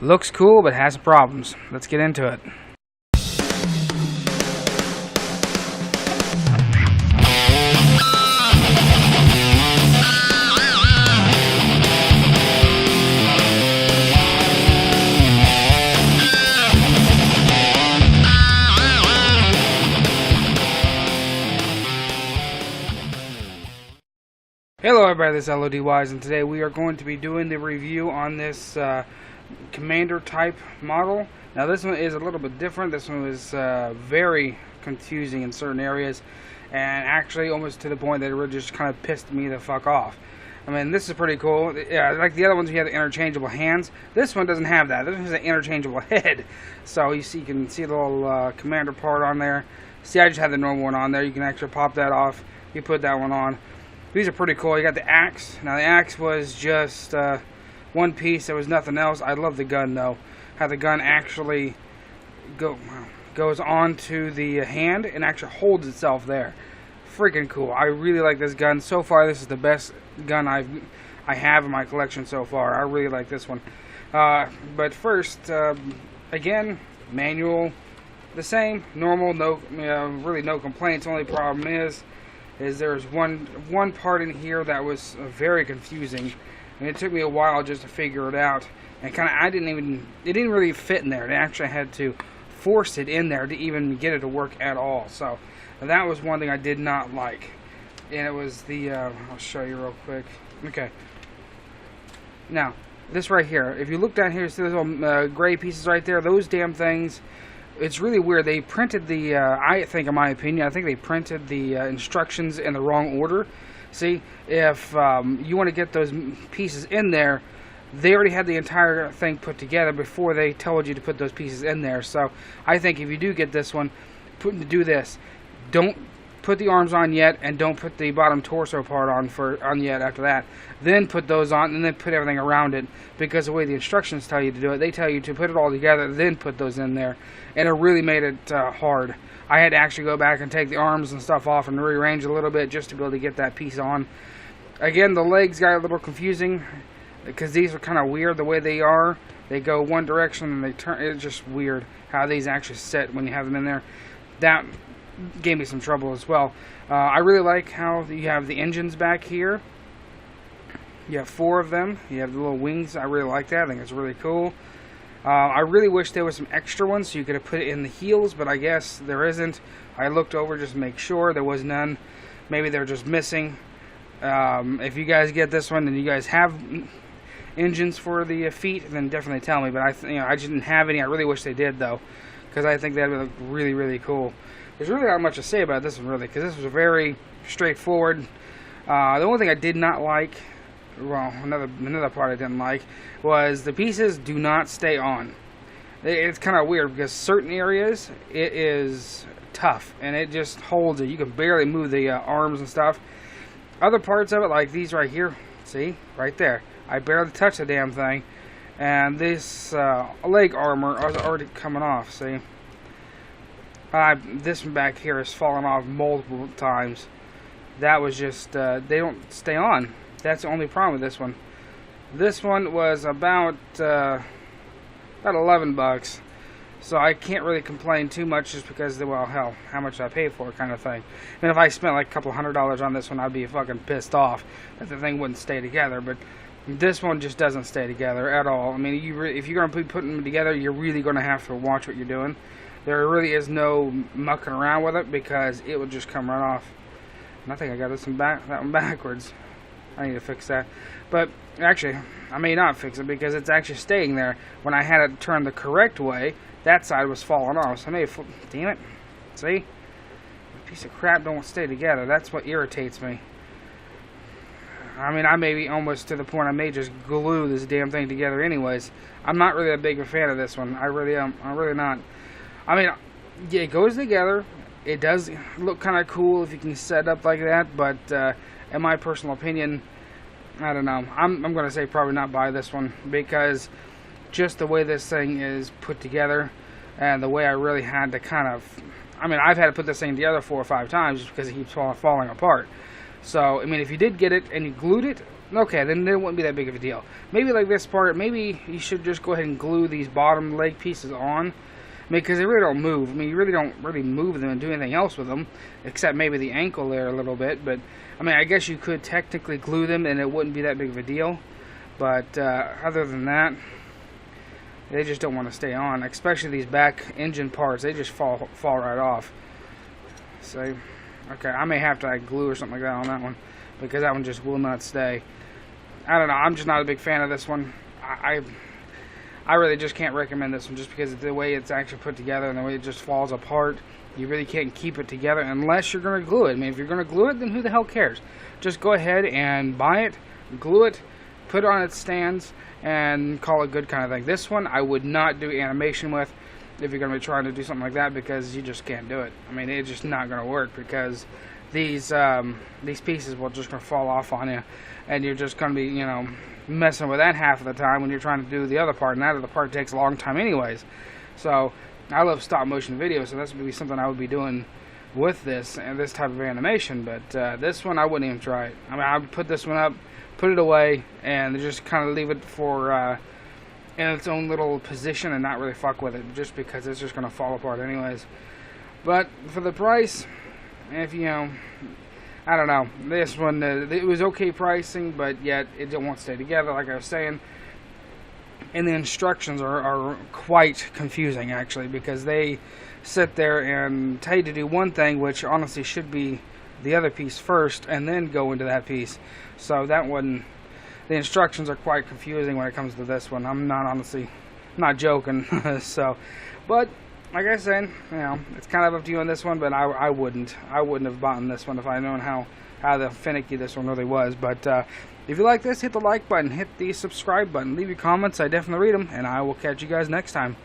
Looks cool, but has problems. Let's get into it. Hello everybody, this is LODWise, and today we are going to be doing the review on this Commander type model. Now this one is a little bit different. This one was very confusing in certain areas, and actually almost to the point that it really just kind of pissed me the fuck off. I mean, this is pretty cool. Yeah, like the other ones, we have the interchangeable hands. This one doesn't have that. This one has an interchangeable head. So you can see the little Commander part on there. See, I just have the normal one on there. You can actually pop that off. You put that one on. These are pretty cool. You got the axe. Now the axe was just one piece. There was nothing else. I love the gun though. How the gun actually goes onto the hand and actually holds itself there. Freaking cool. I really like this gun. So far, this is the best gun I have in my collection so far. I really like this one. But first, again, manual, the same, normal. No, really no complaints. Only problem is there's one part in here that was very confusing, and it took me a while just to figure it out. And it didn't really fit in there. They actually had to force it in there to even get it to work at all. So that was one thing I did not like, and it was the I'll show you real quick. Okay. Now this right here, if you look down here, see those little gray pieces right there? Those damn things. It's really weird. They printed the, I think in my opinion, I think they printed the instructions in the wrong order. See, if you want to get those pieces in there, they already had the entire thing put together before they told you to put those pieces in there. So I think if you do get this one, do this. Don't put the arms on yet, and don't put the bottom torso part on yet after that. Then put those on, and then put everything around it, because the way the instructions tell you to do it, they tell you to put it all together, then put those in there, and it really made it hard. I had to actually go back and take the arms and stuff off and rearrange a little bit just to be able to get that piece on. Again, the legs got a little confusing, because these are kind of weird the way they are. They go one direction and they turn. It's just weird how these actually sit when you have them in there. That gave me some trouble as well. I really like how you have the engines back here. You have 4 of them. You have the little wings. I really like that. I think it's really cool. I really wish there was some extra ones so you could have put it in the heels, but I guess there isn't. I looked over just to make sure there was none. Maybe they're just missing. If you guys get this one and you guys have engines for the feet, then definitely tell me. But I just didn't have any. I really wish they did though, because I think that would look really, really cool. There's really not much to say about this one, really, because this was very straightforward. The only thing I did not like, well, another part I didn't like, was the pieces do not stay on. It's kind of weird, because certain areas, it is tough, and it just holds it. You can barely move the arms and stuff. Other parts of it, like these right here, see, right there, I barely touched the damn thing, and this leg armor is already coming off, see. This one back here has fallen off multiple times. That was just, they don't stay on. That's the only problem with this one. This one was about 11 bucks. So I can't really complain too much, just because, well, hell, how much I paid for it kind of thing. And if I spent like a couple $100 on this one, I'd be fucking pissed off that the thing wouldn't stay together. But this one just doesn't stay together at all. I mean, if you're going to be putting them together, you're really going to have to watch what you're doing. There really is no mucking around with it, because it will just come right off. And I think I got that one backwards. I need to fix that. But actually, I may not fix it, because it's actually staying there. When I had it turned the correct way, that side was falling off. So I may damn it. See? A piece of crap don't stay together. That's what irritates me. I mean, I may be almost to the point I may just glue this damn thing together anyways. I'm not really a big fan of this one. I really am. I'm really not. I mean, yeah, it goes together. It does look kind of cool if you can set it up like that, but in my personal opinion, I don't know. I'm going to say probably not buy this one, because just the way this thing is put together, and the way I really had to kind of, I mean, I've had to put this thing together 4 or 5 times just because it keeps falling apart. So, I mean, if you did get it and you glued it, okay, then it wouldn't be that big of a deal. Maybe like this part, maybe you should just go ahead and glue these bottom leg pieces on. I mean, because they really don't move. I mean, you really don't really move them and do anything else with them, except maybe the ankle there a little bit. But, I mean, I guess you could technically glue them and it wouldn't be that big of a deal. But other than that, they just don't want to stay on, especially these back engine parts. They just fall right off. So, okay, I may have to like glue or something like that on that one, because that one just will not stay. I don't know. I'm just not a big fan of this one. I really just can't recommend this one, just because of the way it's actually put together and the way it just falls apart. You really can't keep it together unless you're going to glue it. I mean, if you're going to glue it, then who the hell cares? Just go ahead and buy it, glue it, put it on its stands, and call it good kind of thing. This one I would not do animation with if you're going to be trying to do something like that, because you just can't do it. I mean, it's just not going to work, because these pieces will just going to fall off on you, and you're just going to be, you know, messing with that half of the time when you're trying to do the other part, and that other part takes a long time anyways. So I love stop motion videos, so that's would be something I would be doing with this and this type of animation. But this one I wouldn't even try it. I mean, I would put this one up, put it away, and just kind of leave it for in its own little position and not really fuck with it, just because it's just going to fall apart anyways. But for the price, if you know, I don't know, this one, it was okay pricing, but yet it won't stay together, like I was saying. And the instructions are quite confusing, actually, because they sit there and tell you to do one thing, which honestly should be the other piece first, and then go into that piece. So that one, the instructions are quite confusing when it comes to this one. I'm not joking. So, but like I said, you know, it's kind of up to you on this one, but I wouldn't have bought this one if I'd known how the finicky this one really was. But if you like this, hit the like button, hit the subscribe button, leave your comments. I definitely read them, and I will catch you guys next time.